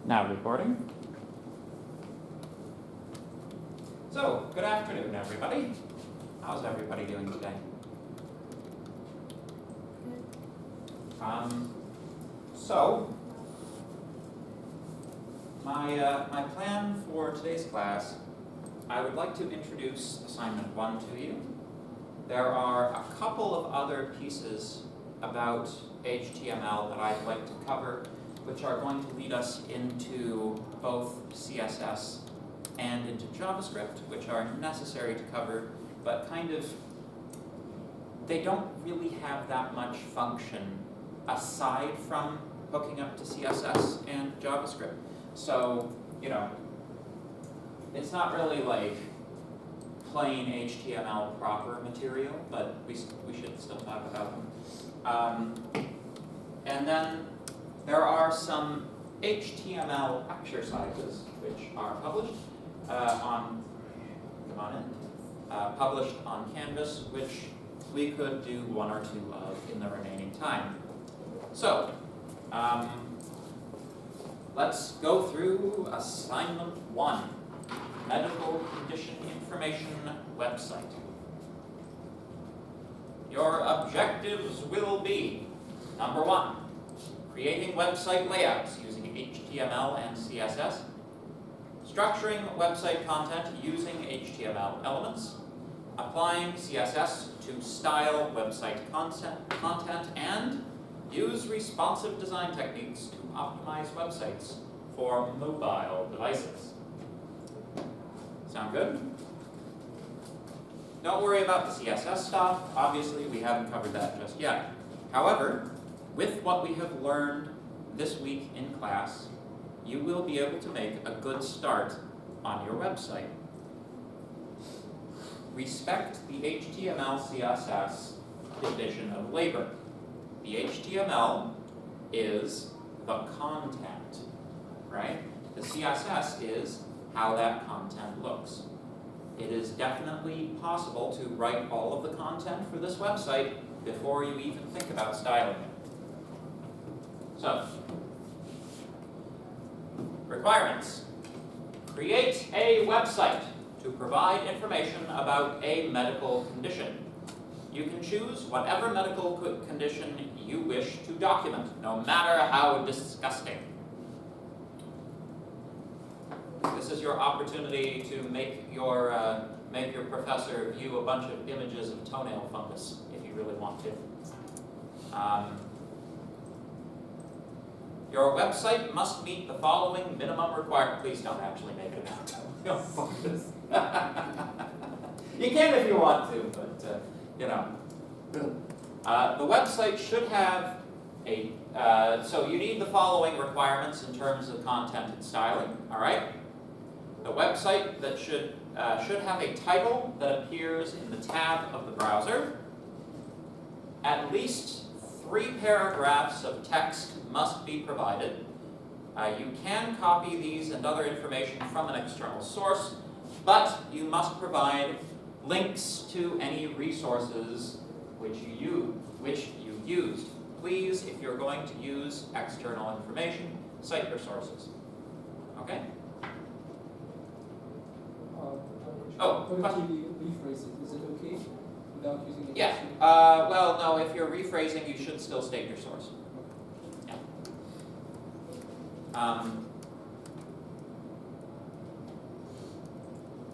Now recording. So, good afternoon, everybody. How's everybody doing today? So, my plan for today's class, I would like to introduce assignment 1 to you. There are a couple of other pieces about HTML that I'd like to cover, which are going to lead us into both CSS and into JavaScript, which are necessary to cover, but they don't really have that much function aside from hooking up to CSS and JavaScript. So, it's not really like plain HTML proper material, but we should still talk about them. And then there are some HTML exercises which are published published on Canvas, which we could do one or two of in the remaining time. So, let's go through assignment 1, medical condition information website. Your objectives will be, number 1, creating website layouts using HTML and CSS, structuring website content using HTML elements, applying CSS to style website content, and use responsive design techniques to optimize websites for mobile devices. Sound good? Don't worry about the CSS stuff. Obviously, we haven't covered that just yet. However, with what we have learned this week in class, you will be able to make a good start on your website. Respect the HTML CSS division of labor. The HTML is the content, right? The CSS is how that content looks. It is definitely possible to write all of the content for this website before you even think about styling it. So, requirements. Create a website to provide information about a medical condition. You can choose whatever medical condition you wish to document, no matter how disgusting. This is your opportunity to make your professor view a bunch of images of toenail fungus, if you really want to. Your website must meet the following minimum requirement. Please don't actually make it about toenail fungus. You can if you want to, but the website should have so you need the following requirements in terms of content and styling, all right? The website that should have a title that appears in the tab of the browser. At least 3 paragraphs of text must be provided. You can copy these and other information from an external source, but you must provide links to any resources which you used. Please, if you're going to use external information, cite your sources. Okay? What if you rephrase it? Is it okay without using it? Yeah. Well, no, if you're rephrasing, you should still state your source. Yeah.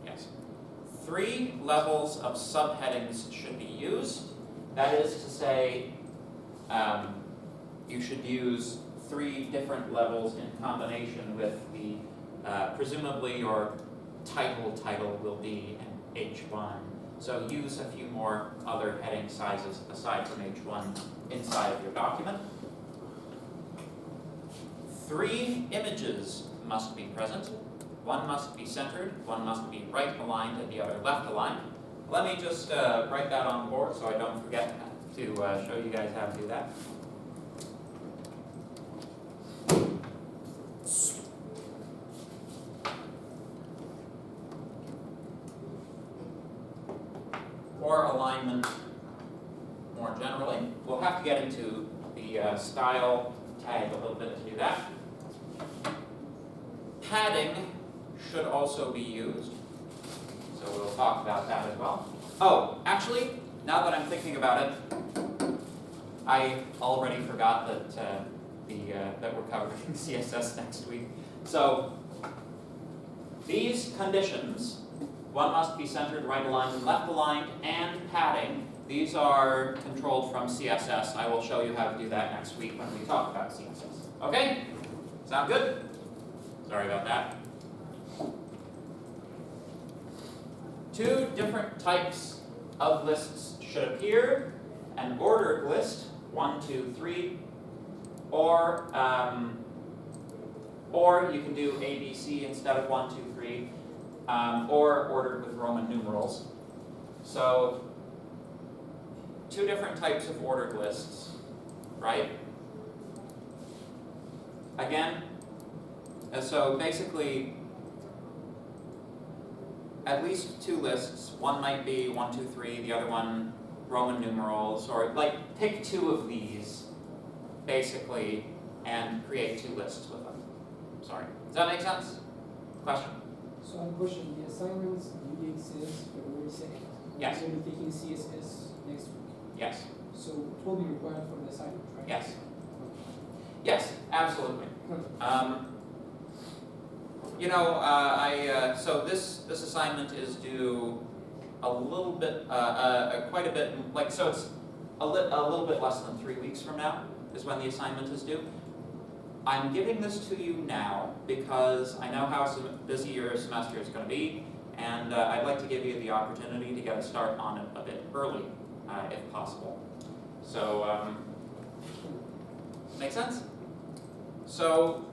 Yes. 3 levels of subheadings should be used. That is to say, you should use 3 different levels in combination with the, presumably your title will be an H1. So use a few more other heading sizes aside from H1 inside of your document. 3 images must be present. 1 must be centered, 1 must be right aligned, and the other left aligned. Let me just write that on the board so I don't forget to show you guys how to do that. Or alignment more generally. We'll have to get into the style tag a little bit to do that. Padding should also be used, so we'll talk about that as well. Oh, actually, now that I'm thinking about it, I already forgot that that we're covering CSS next week. So these conditions, one must be centered, right aligned, and left aligned, and padding. These are controlled from CSS. I will show you how to do that next week when we talk about CSS. Okay? Sound good? Sorry about that. Two different types of lists should appear: an ordered list, 1, 2, 3, or you can do A, B, C instead of 1, 2, 3, or ordered with Roman numerals. So, two different types of ordered lists, right? Again, so basically, at least two lists. One might be 1, 2, 3, the other one Roman numerals, or like pick two of these, basically, and create two lists with them. Sorry. Does that make sense? Question? So I have a question. The assignments due date says February 2nd. Yes. We'll be taking CSS next week. Yes. So it will be required for the assignment, right? Yes. Yes, absolutely. So this assignment is due a little bit, quite a bit, so it's a little bit less than 3 weeks from now is when the assignment is due. I'm giving this to you now because I know how busy your semester is going to be, and I'd like to give you the opportunity to get a start on it a bit early, if possible. So, make sense? So,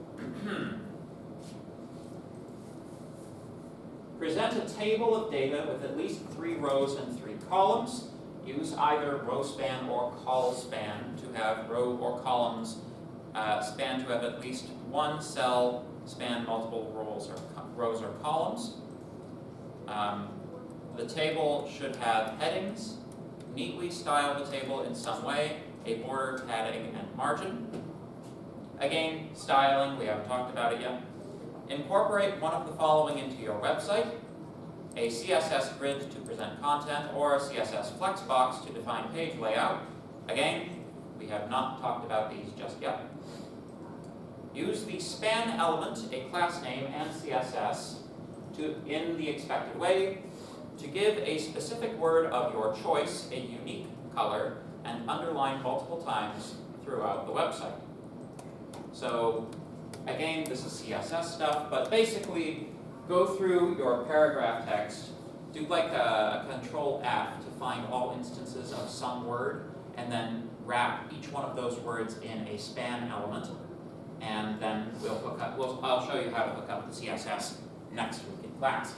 present a table of data with at least 3 rows and 3 columns. Use either row span or col span to have row or columns span to have at least one cell span multiple rows or columns. The table should have headings. Neatly style the table in some way, a border, padding, and margin. Again, styling, we haven't talked about it yet. Incorporate one of the following into your website: a CSS grid to present content, or a CSS flexbox to define page layout. Again, we have not talked about these just yet. Use the span element, a class name, and CSS in the expected way to give a specific word of your choice a unique color and underline multiple times throughout the website. So, again, this is CSS stuff, but basically go through your paragraph text, do like a Control F to find all instances of some word, and then wrap each one of those words in a span element, and then I'll show you how to hook up the CSS next week in class.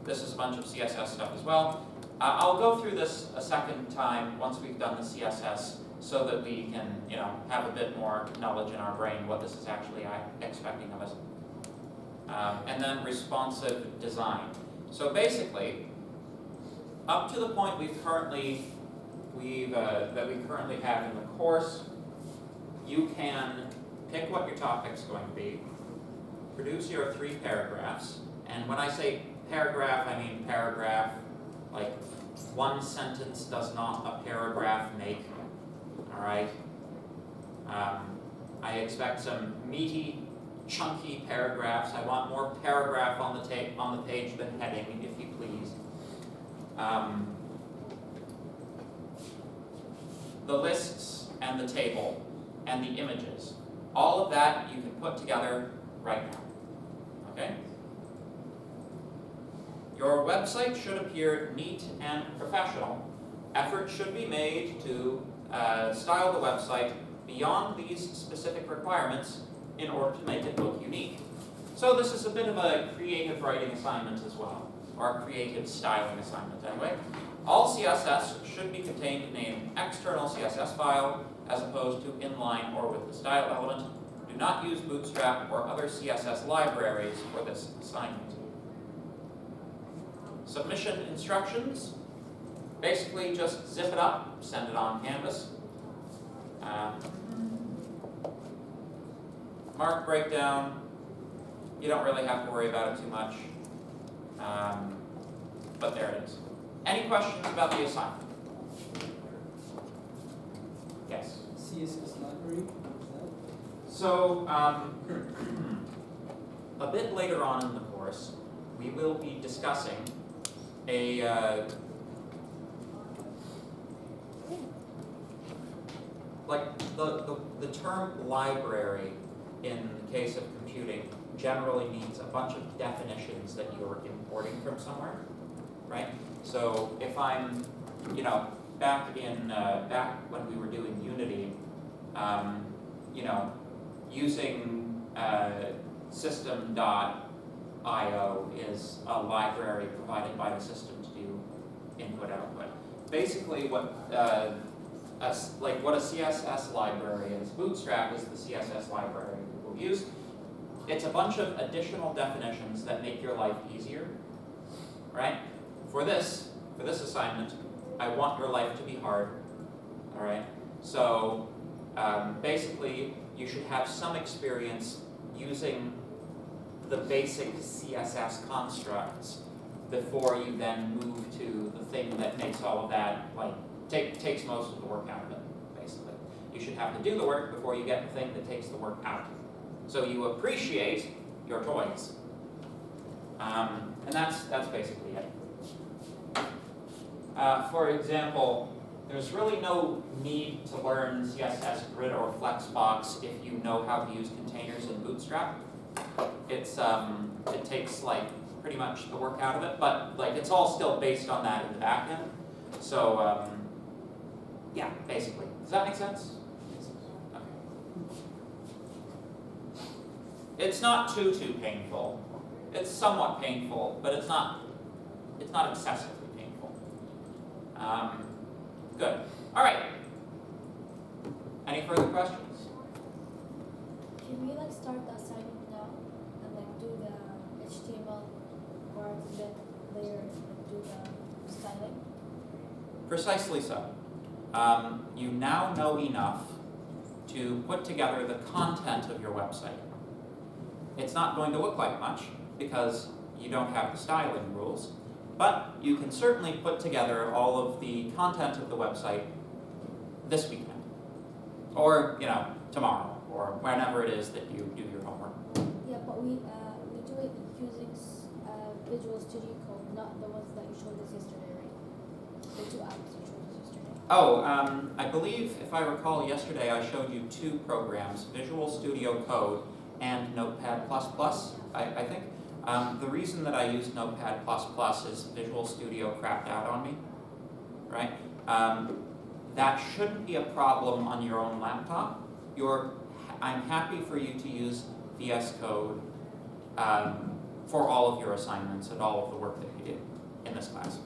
This is a bunch of CSS stuff as well. I'll go through this a second time once we've done the CSS, so that we can, have a bit more knowledge in our brain what this is actually expecting of us. And then responsive design. So basically, up to the point that we currently have in the course, you can pick what your topic's going to be, produce your 3 paragraphs, and when I say paragraph, I mean paragraph, like one sentence does not a paragraph make, all right? I expect some meaty, chunky paragraphs. I want more paragraph on the page than heading, if you please. The lists and the table and the images, all of that you can put together right now, okay? Your website should appear neat and professional. Effort should be made to style the website beyond these specific requirements in order to make it look unique. So this is a bit of a creative writing assignment as well, or a creative styling assignment anyway. All CSS should be contained in an external CSS file as opposed to inline or with the style element. Do not use Bootstrap or other CSS libraries for this assignment. Submission instructions, basically just zip it up, send it on Canvas. mark breakdown, you don't really have to worry about it too much. But there it is. Any questions about the assignment? Yes? CSS library, what is that? So, a bit later on in the course, we will be discussing a, like the term library in the case of computing generally means a bunch of definitions that you're importing from somewhere, right? So if I'm, back when we were doing Unity, using system.io is a library provided by the system to do input-output. Basically, what a CSS library is, Bootstrap is the CSS library we will use. It's a bunch of additional definitions that make your life easier, right? For this assignment, I want your life to be hard, all right? So basically, you should have some experience using the basic CSS constructs before you then move to the thing that makes all of that, takes most of the work out of it, basically. You should have to do the work before you get the thing that takes the work out. So you appreciate your toys. And that's basically it. For example, there's really no need to learn CSS Grid or Flexbox if you know how to use containers in Bootstrap. It takes pretty much the work out of it, but it's all still based on that in the back end. So yeah, basically. Does that make sense? Okay. It's not too painful. It's somewhat painful, but it's not excessively painful. Good. All right. Any further questions? Can we start the assignment now and do the HTML part and then later do the styling? Precisely so. You now know enough to put together the content of your website. It's not going to look like much because you don't have the styling rules, but you can certainly put together all of the content of the website this weekend, or tomorrow, or whenever it is that you do your homework. Yeah, but we do it using Visual Studio Code, not the ones that you showed us yesterday, right? The two apps you showed us yesterday. Oh, I believe, if I recall, yesterday I showed you two programs, Visual Studio Code and Notepad++, I think. The reason that I used Notepad++ is Visual Studio crapped out on me, right? That shouldn't be a problem on your own laptop. I'm happy for you to use VS Code for all of your assignments and all of the work that you did in this class.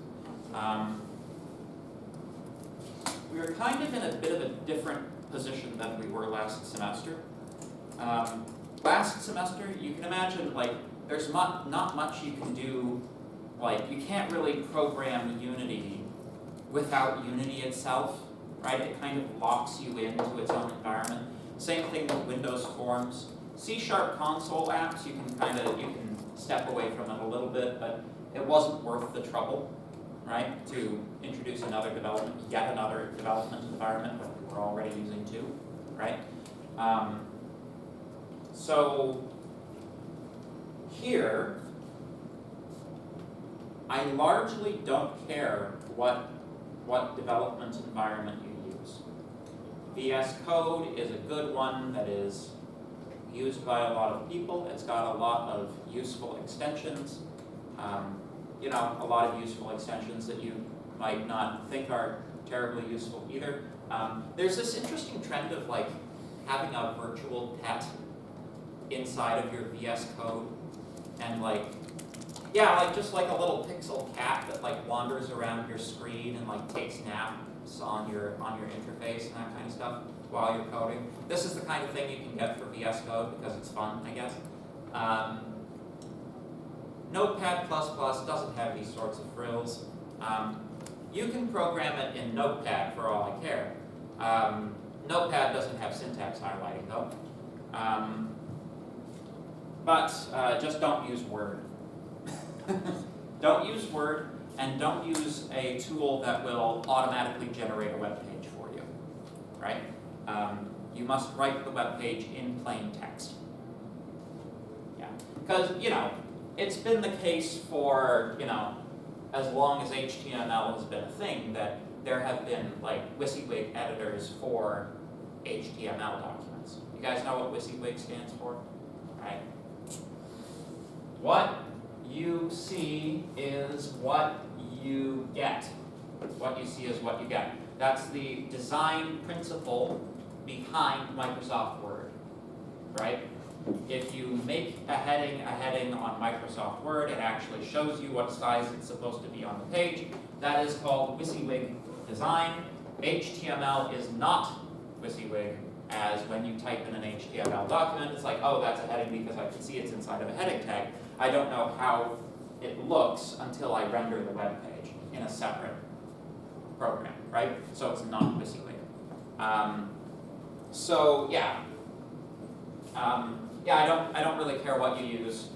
We are kind of in a bit of a different position than we were last semester. Last semester, you can imagine, there's not much you can do. You can't really program Unity without Unity itself, right? It kind of locks you into its own environment. Same thing with Windows Forms. C# console apps, you can step away from it a little bit, but it wasn't worth the trouble, right? To introduce yet another development environment when we were already using two, right? So here, I largely don't care what development environment you use. VS Code is a good one that is used by a lot of people. It's got a lot of useful extensions. A lot of useful extensions that you might not think are terribly useful either. There's this interesting trend of having a virtual pet inside of your VS Code, and just a little pixel cat that wanders around your screen and takes naps on your interface and that kind of stuff while you're coding. This is the kind of thing you can get for VS Code because it's fun, I guess. Notepad++ doesn't have these sorts of frills. You can program it in Notepad for all I care. Notepad doesn't have syntax highlighting though. but just don't use Word. Don't use Word, and don't use a tool that will automatically generate a web page for you, right? You must write the web page in plain text. Yeah, because, it's been the case for, as long as HTML has been a thing, that there have been, like, WYSIWYG editors for HTML documents. You guys know what WYSIWYG stands for? Right? What you see is what you get. What you see is what you get. That's the design principle behind Microsoft Word, right? If you make a heading on Microsoft Word, it actually shows you what size it's supposed to be on the page. That is called WYSIWYG design. HTML is not WYSIWYG, as when you type in an HTML document, it's like, oh, that's a heading because I can see it's inside of a heading tag. I don't know how it looks until I render the web page in a separate program, right? So it's not WYSIWYG. So yeah, I don't really care what you use,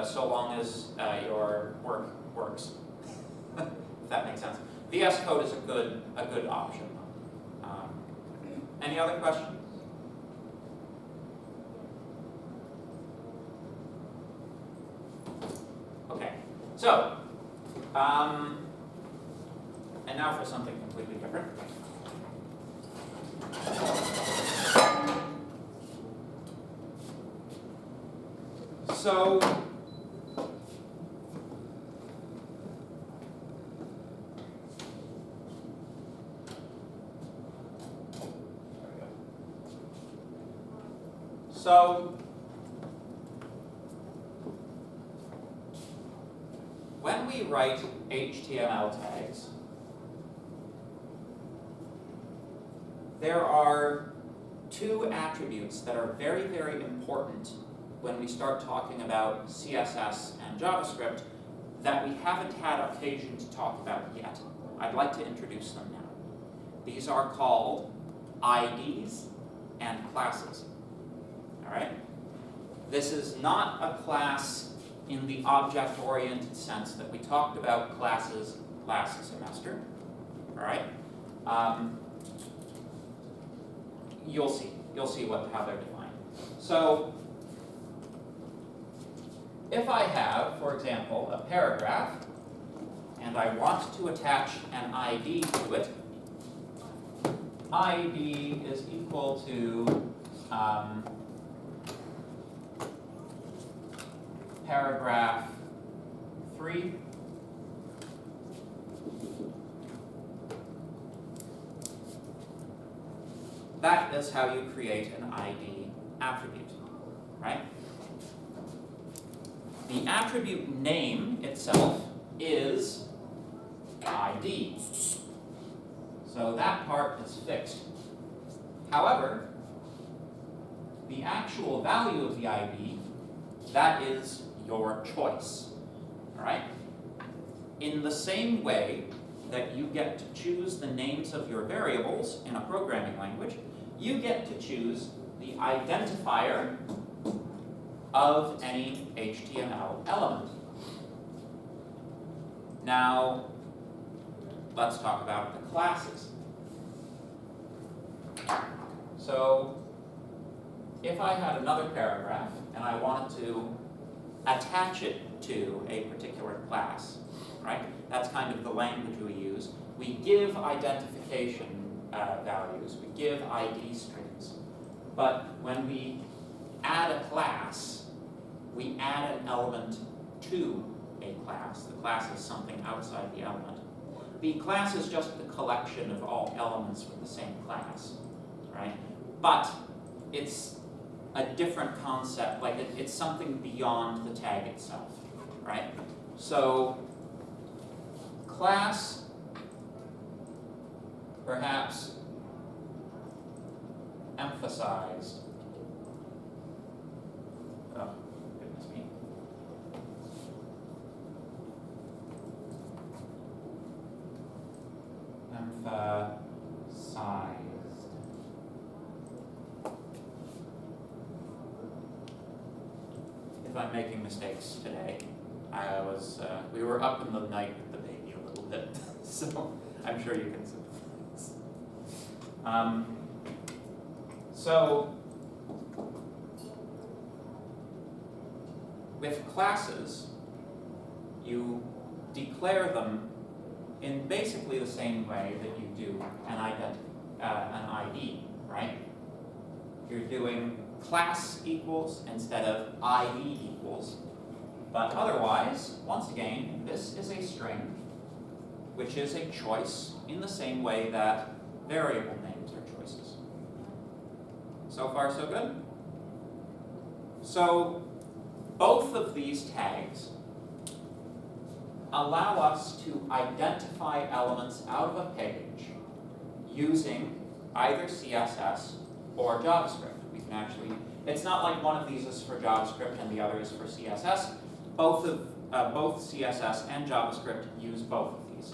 so long as your work works. If that makes sense. VS Code is a good option. Any other questions? Okay, so and now for something completely different. So when we write HTML tags, there are two attributes that are very, very important when we start talking about CSS and JavaScript that we haven't had occasion to talk about yet. I'd like to introduce them now. These are called IDs and classes. All right? This is not a class in the object-oriented sense that we talked about classes last semester. All right? You'll see how they're defined. So if I have, for example, a paragraph and I want to attach an ID to it, ID is equal to paragraph 3 . That is how you create an ID attribute, right? The attribute name itself is ID. So that part is fixed. However, the actual value of the ID, that is your choice, all right? In the same way that you get to choose the names of your variables in a programming language, you get to choose the identifier of any HTML element. Now, let's talk about the classes. So, if I had another paragraph and I wanted to attach it to a particular class, right? That's kind of the language we use. We give identification values, we give ID strings. But when we add a class, we add an element to a class. The class is something outside the element. The class is just the collection of all elements with the same class, right? But it's a different concept, like it's something beyond the tag itself, right? So, class, perhaps emphasized, oh, goodness me. Emphasized. if I'm making mistakes today. We were up in the night with the baby a little bit, so I'm sure you can sympathize. So, with classes, you declare them in basically the same way that you do an ID, right? You're doing class equals instead of ID equals. But otherwise, once again, this is a string, which is a choice in the same way that variable names are choices. So far, so good? So, both of these tags allow us to identify elements out of a page using either CSS or JavaScript. We can actually, it's not like one of these is for JavaScript and the other is for CSS. Both CSS and JavaScript use both of these.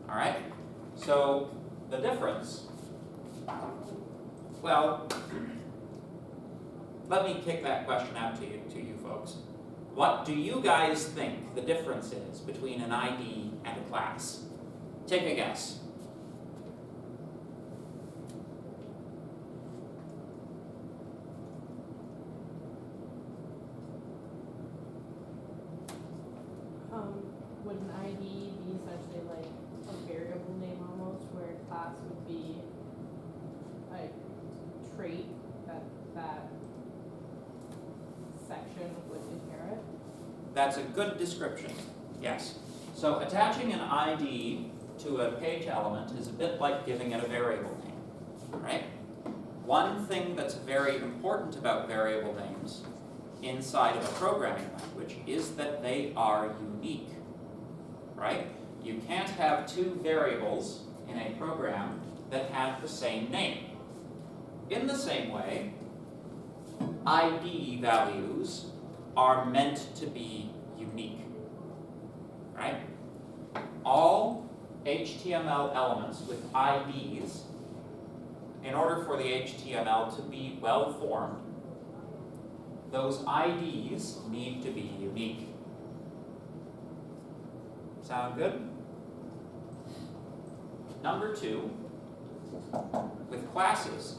All right? So the difference, well, let me kick that question out to you folks. What do you guys think the difference is between an ID and a class? Take a guess. Would an ID be essentially like a variable name almost, where a class would be a trait that section would inherit? That's a good description, yes. So attaching an ID to a page element is a bit like giving it a variable name, right? One thing that's very important about variable names inside of a programming language is that they are unique, right? You can't have two variables in a program that have the same name. In the same way, ID values are meant to be unique, right? All HTML elements with IDs, in order for the HTML to be well formed, those IDs need to be unique. Sound good? Number two, with classes,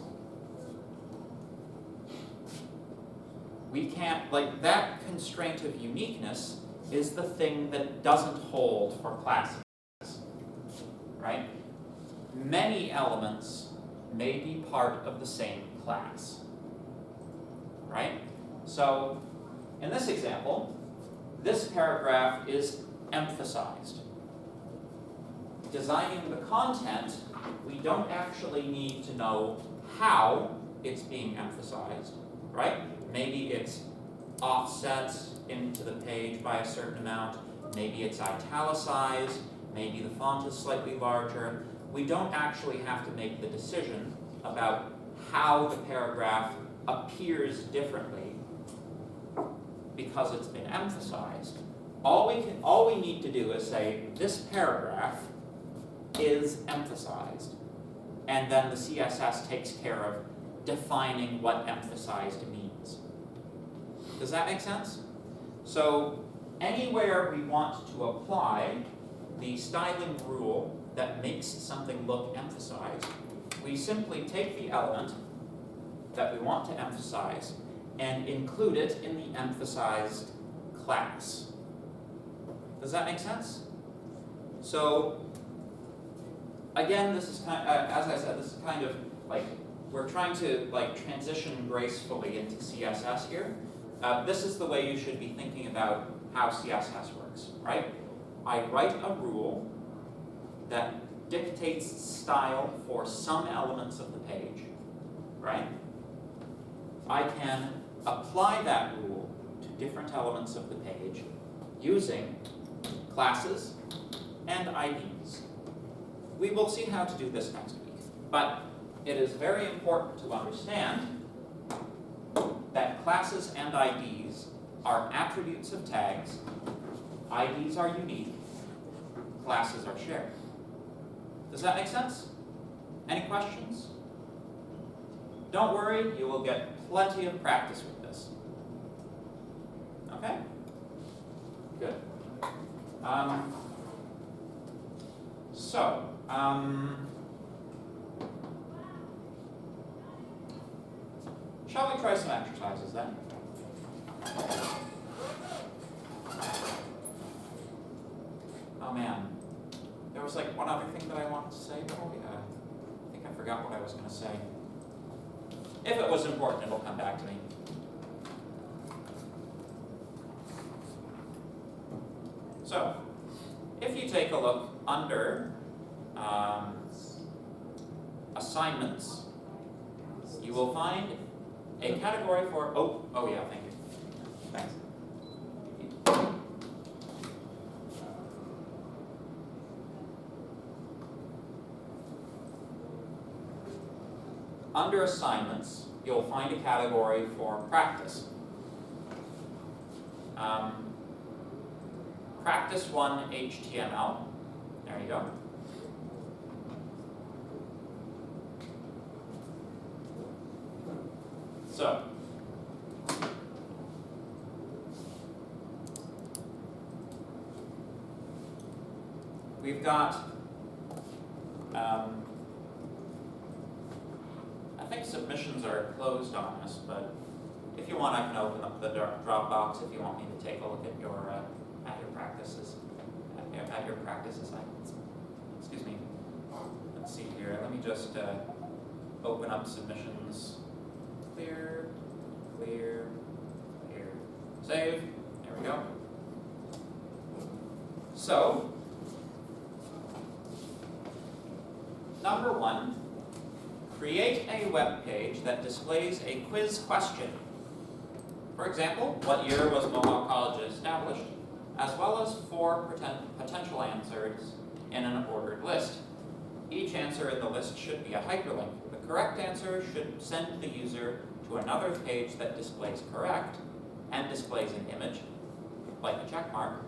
we can't, like, that constraint of uniqueness is the thing that doesn't hold for classes, right? Many elements may be part of the same class, right? So, in this example, this paragraph is emphasized. Designing the content, we don't actually need to know how it's being emphasized, right? Maybe it's offset into the page by a certain amount, maybe it's italicized, maybe the font is slightly larger. We don't actually have to make the decision about how the paragraph appears differently because it's been emphasized. All we need to do is say, this paragraph is emphasized, and then the CSS takes care of defining what emphasized means. Does that make sense? So anywhere we want to apply the styling rule that makes something look emphasized, we simply take the element that we want to emphasize and include it in the emphasized class. Does that make sense? So again, this is kind of, as I said, this is kind of like, we're trying to like transition gracefully into CSS here. This is the way you should be thinking about how CSS works, right? I write a rule that dictates style for some elements of the page, right? I can apply that rule to different elements of the page using classes and IDs. We will see how to do this next week, but it is very important to understand that classes and IDs are attributes of tags, IDs are unique, classes are shared. Does that make sense? Any questions? Don't worry, you will get plenty of practice with this. Okay? Good. So, shall we try some exercises then? Oh man, there was like one other thing that I wanted to say, but I think I forgot what I was going to say. If it was important, it'll come back to me. So, if you take a look under assignments, you will find a category for, oh yeah, thank you. Thanks. Under assignments, you'll find a category for practice. Practice 1 HTML. There you go. So, we've got, I think submissions are closed on this, but if you want, I can open up the Dropbox if you want me to take a look at your practices, at your practice assignments. Excuse me. Let's see here. Let me just open up submissions. Clear, clear, clear. Save. There we go. So, number 1, create a web page that displays a quiz question. For example, what year was Mohawk College established, as well as 4 potential answers in an ordered list. Each answer in the list should be a hyperlink. The correct answer should send the user to another page that displays correct and displays an image, like a check mark.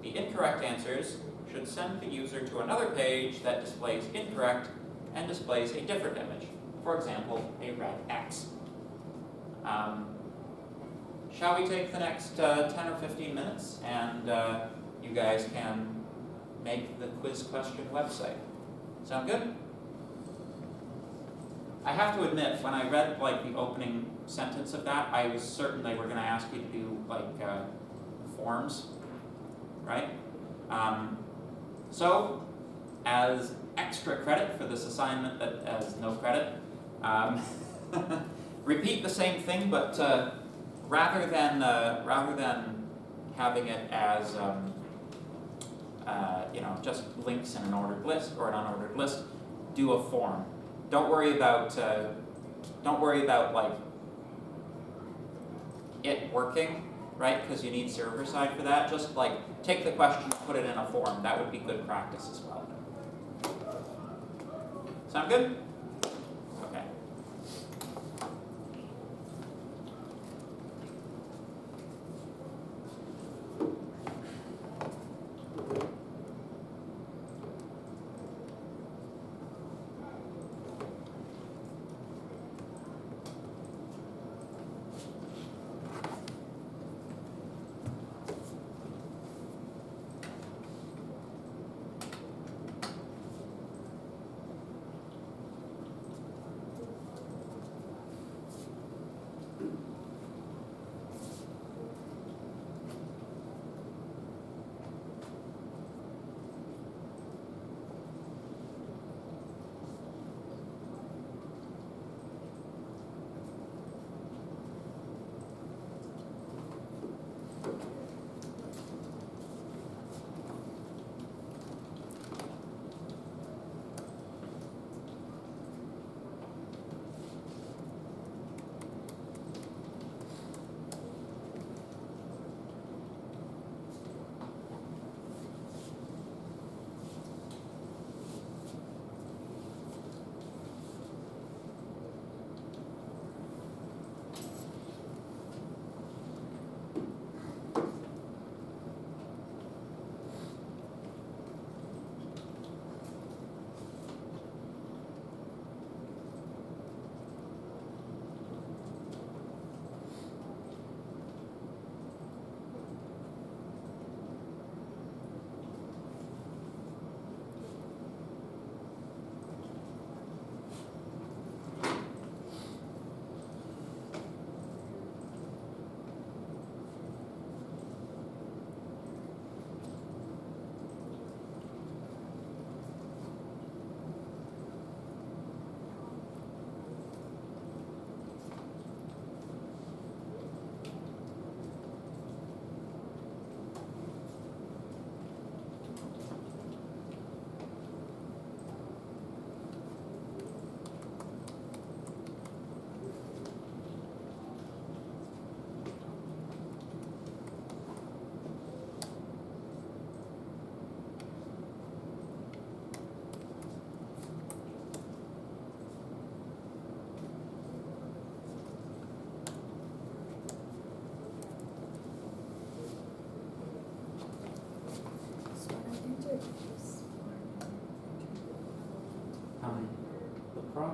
The incorrect answers should send the user to another page that displays incorrect and displays a different image. For example, a red X. Shall we take the next 10 or 15 minutes and you guys can make the quiz question website? Sound good? I have to admit, when I read like the opening sentence of that, I was certain they were going to ask you to do like forms, right? So, as extra credit for this assignment that has no credit, repeat the same thing, but rather than having it as just links in an ordered list or an unordered list, do a form. Don't worry about like it working, right? Because you need server side for that. Just like take the question, put it in a form. That would be good practice as well. Sound good? Okay.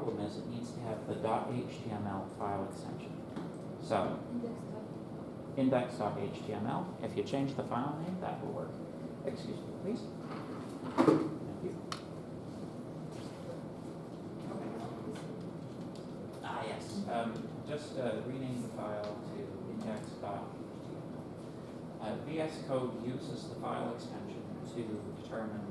problem is it needs to have the .html file extension. So index.html, if you change the file name, that will work. Excuse me, please. Thank you. Ah, yes, just rename the file to index.html. VS Code uses the file extension to determine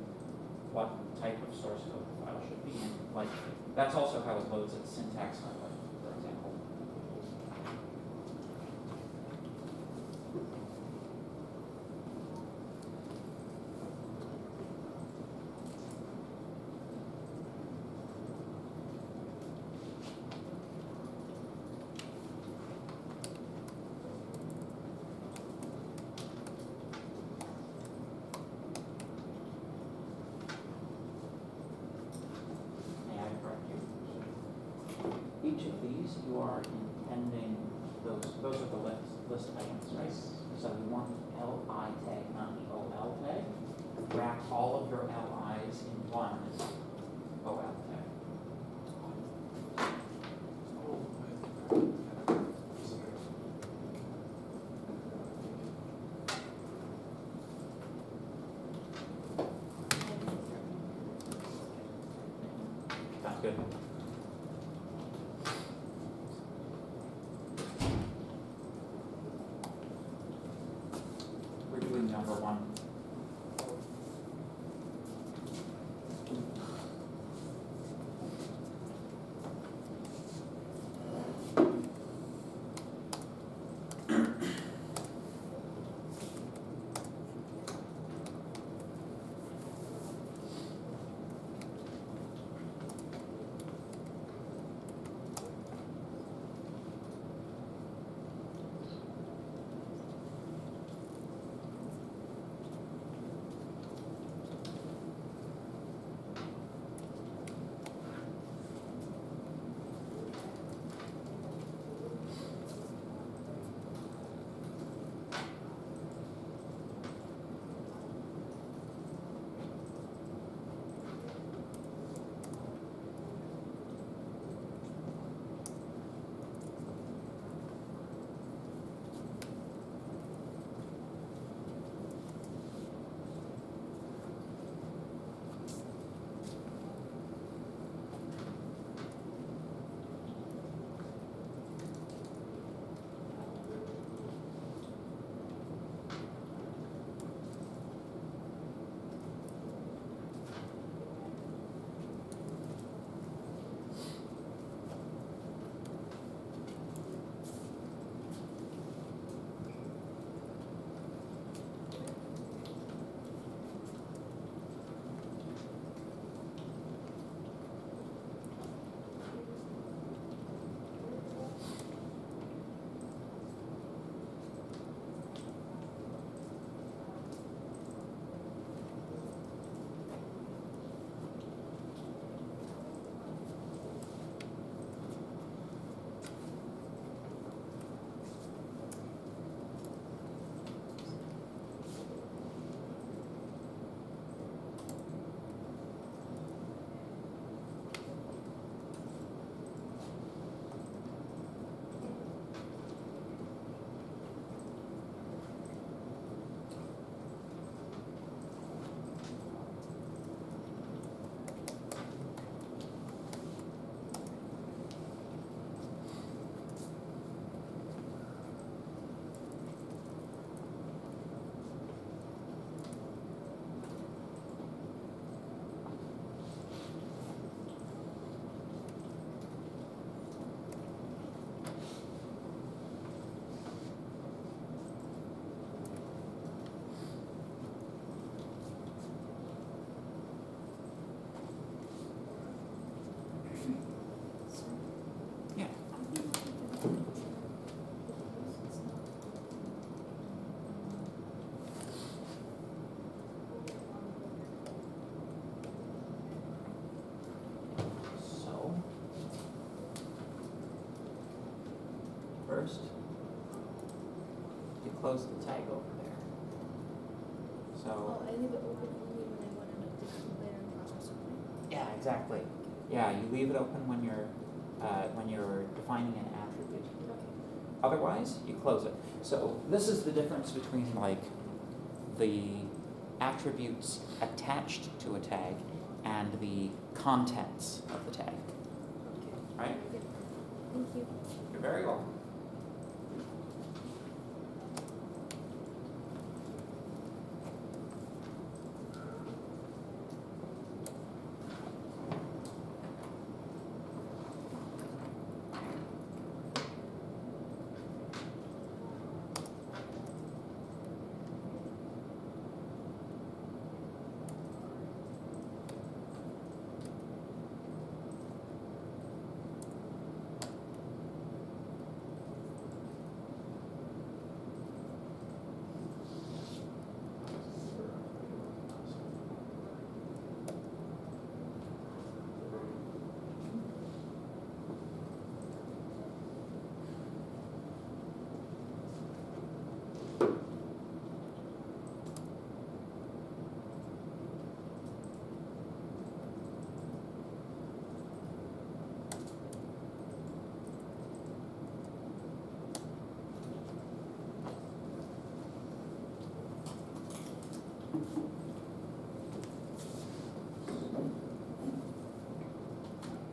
what type of source code the file should be in. Like, that's also how it loads its syntax highlight, for example. May I correct you? Each of these, you are intending, those are the list items, right? So you want the LI tag, not the OL tag. Wrap all of your LIs in one OL tag. Sounds good. We're doing number one. First, you close the tag over there. So, Oh, I leave it open only when I want to like later and process something. yeah, exactly. Yeah, you leave it open when you're defining an attribute. Okay. Otherwise, you close it. So this is the difference between like the attributes attached to a tag and the contents of the tag. Right? Thank you. You're very welcome.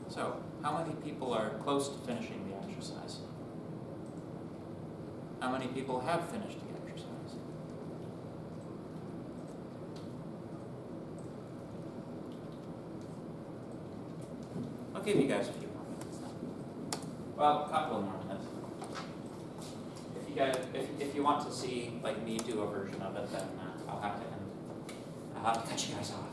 So, how many people are close to finishing the exercise? How many people have finished the exercise? I'll give you guys a few more minutes now. Well, a couple of more minutes. If you guys, if you want to see like me do a version of it, then I'll have to cut you guys off.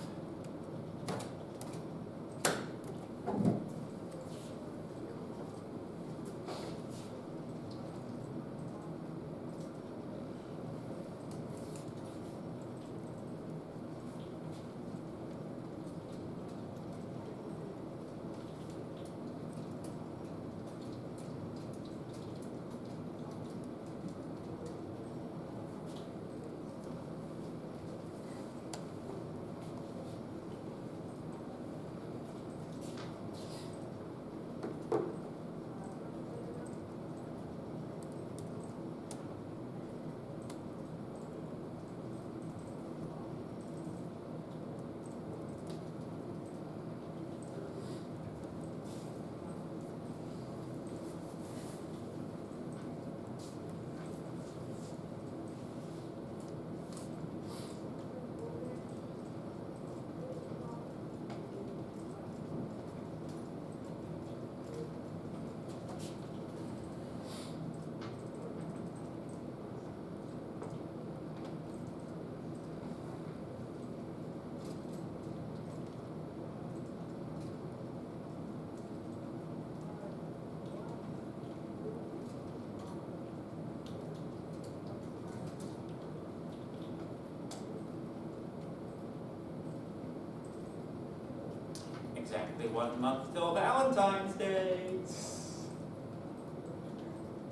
Exactly 1 month till Valentine's Day.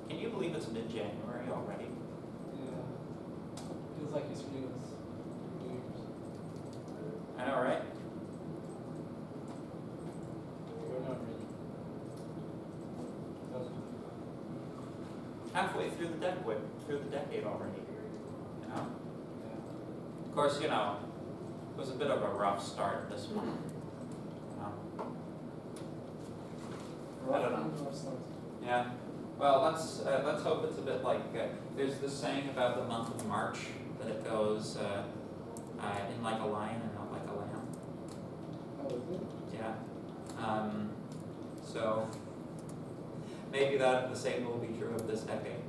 Can you believe it's mid-January already? Yeah. Feels like yesterday was New Year's. I know, right? We're not really. Halfway through the decade already. You know? Yeah. Of course, you know, it was a bit of a rough start this month. You know? I don't know. Rough start. Yeah. Well, let's hope it's a bit like there's this saying about the month of March that it goes in like a lion and out like a lamb. Oh, is it? Yeah. So maybe that the same will be true of this decade.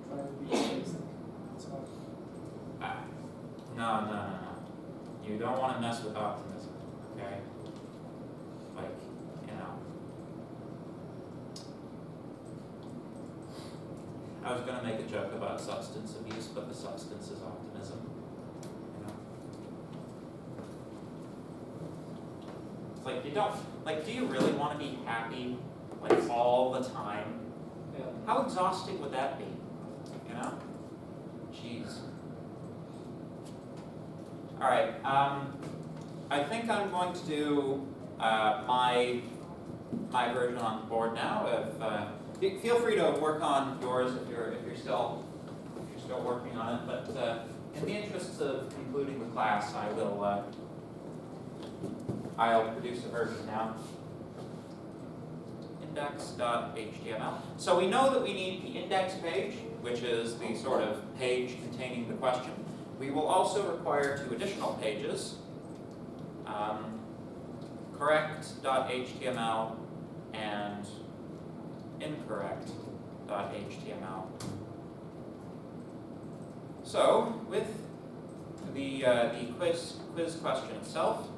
Try to be realistic. It's hard. No. You don't want to mess with optimism, okay? Like, you know. I was going to make a joke about substance abuse, but the substance is optimism. You know? It's like, you don't, like, do you really want to be happy, like, all the time? Yeah. How exhausting would that be? You know? Jeez. All right. I think I'm going to do my version on the board now. Feel free to work on yours if you're still working on it. But in the interests of concluding the class, I'll produce a version now. Index.html. So we know that we need the index page, which is the sort of page containing the question. We will also require two additional pages, correct.html and incorrect.html. So with the quiz question itself,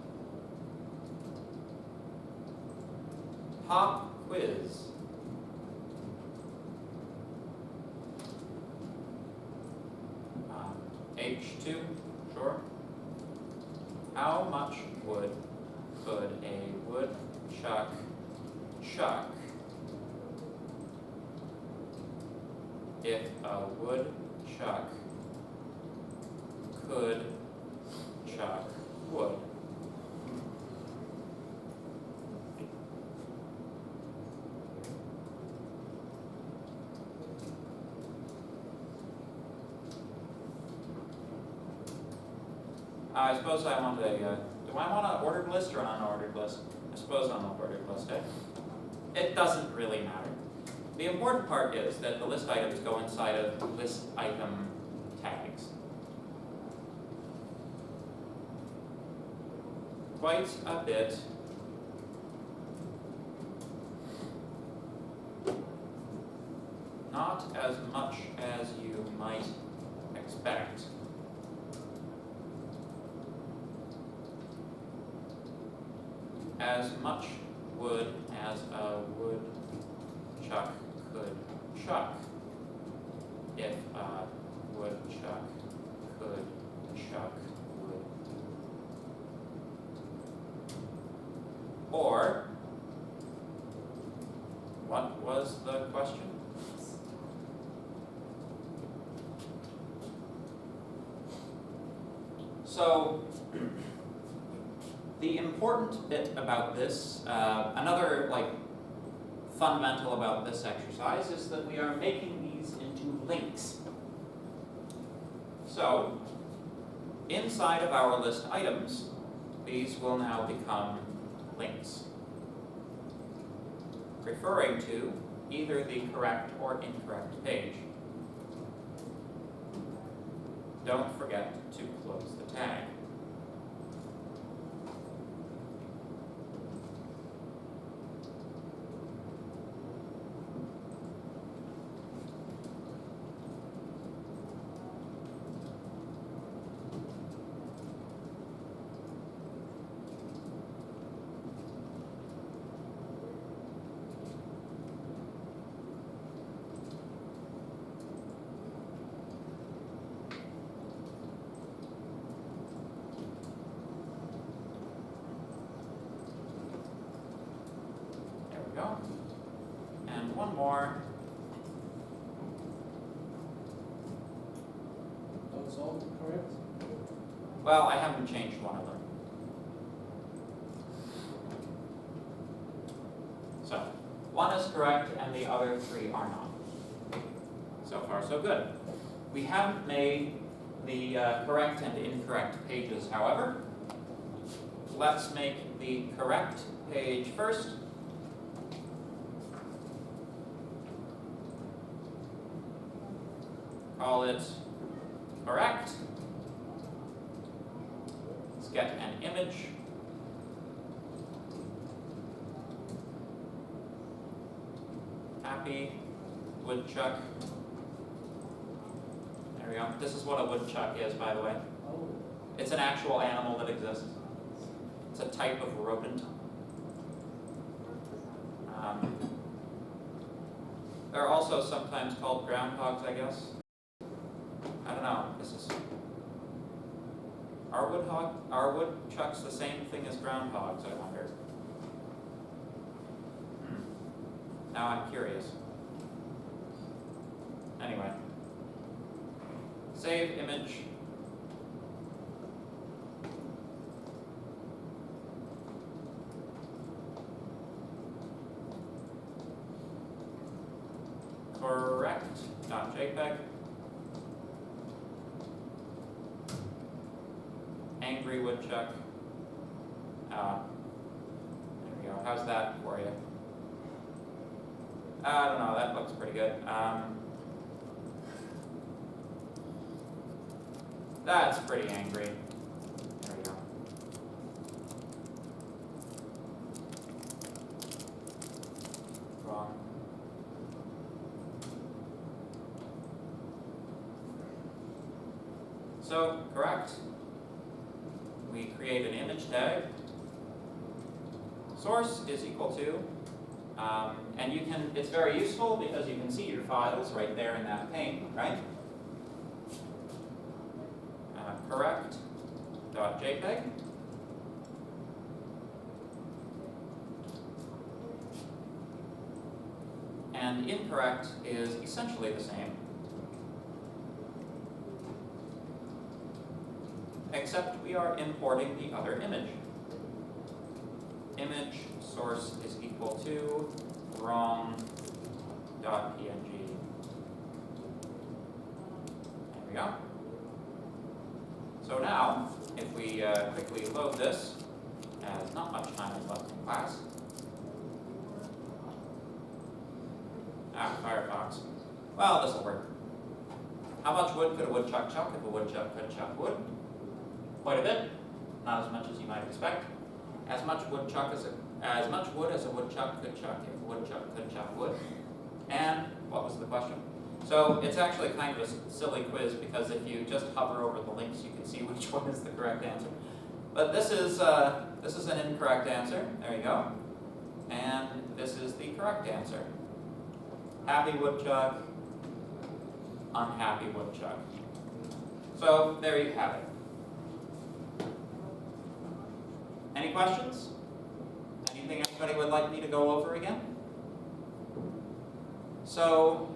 pop quiz. H2, sure. How much wood could a woodchuck chuck if a woodchuck could chuck wood? I suppose I want a, do I want an ordered list or an unordered list? I suppose on the ordered list, eh? It doesn't really matter. The important part is that the list items go inside of list item tags. Quite a bit. Not as much as you might expect. As much wood as a woodchuck could chuck if a woodchuck could chuck wood. Or, what was the question? So, the important bit about this, another fundamental about this exercise is that we are making these into links. So, inside of our list items, these will now become links, referring to either the correct or incorrect page. Don't forget to close the tag. Go. And one more. Those all correct? Well, I haven't changed one of them. So, one is correct and the other three are not. So far, so good. We haven't made the correct and incorrect pages, however. Let's make the correct page first. Call it correct. Let's get an image. Happy woodchuck. There we go. This is what a woodchuck is, by the way. Oh, It's an actual animal that exists. It's a type of rodent. They're also sometimes called groundhogs, I guess. I don't know. Are woodchucks the same thing as groundhogs, I wonder? Now I'm curious. Anyway. Save image. correct. .jpg. Angry woodchuck. There we go. How's that for you? I don't know. That looks pretty good. That's pretty angry. There we go. Wrong. So, correct. We create an image tag. Source is equal to, and you can, it's very useful because you can see your files right there in that pane, right? Correct.jpg. And incorrect is essentially the same, except we are importing the other image. Image source is equal to wrong.png. There we go. So now, if we quickly load this, as not much time is left in class. Firefox. Well, this will work. How much wood could a woodchuck chuck if a woodchuck could chuck wood? Quite a bit. Not as much as you might expect. As much wood as a woodchuck could chuck if a woodchuck could chuck wood. And what was the question? So it's actually kind of a silly quiz because if you just hover over the links, you can see which one is the correct answer. But this is an incorrect answer. There you go. And this is the correct answer. Happy woodchuck, unhappy woodchuck. So there you have it. Any questions? Anything anybody would like me to go over again? So,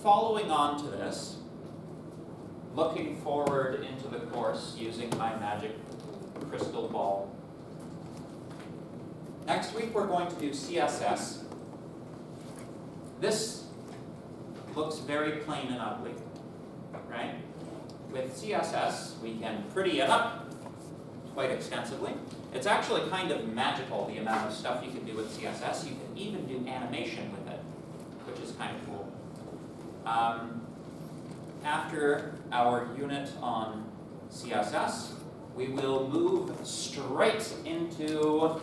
following on to this, looking forward into the course using my magic crystal ball. Next week we're going to do CSS. This looks very plain and ugly, right? With CSS, we can pretty it up quite extensively. It's actually kind of magical, the amount of stuff you can do with CSS. You can even do animation with it, which is kind of cool. After our unit on CSS, we will move straight into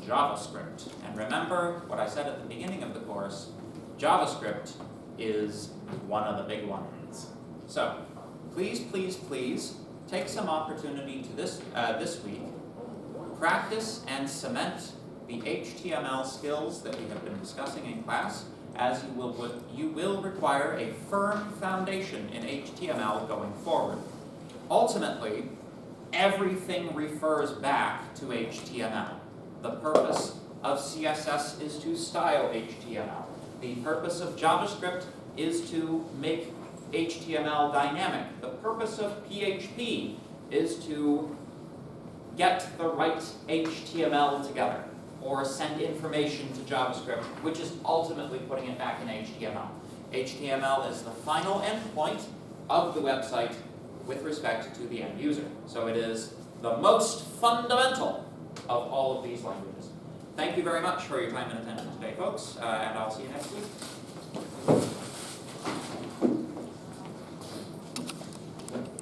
JavaScript. And remember what I said at the beginning of the course, JavaScript is one of the big ones. So, please, please, please take some opportunity to this week, practice and cement the HTML skills that we have been discussing in class, as you will require a firm foundation in HTML going forward. Ultimately, everything refers back to HTML. The purpose of CSS is to style HTML. The purpose of JavaScript is to make HTML dynamic. The purpose of PHP is to get the right HTML together, or send information to JavaScript, which is ultimately putting it back in HTML. HTML is the final endpoint of the website with respect to the end user. So it is the most fundamental of all of these languages. Thank you very much for your time and attention today, folks, and I'll see you next week.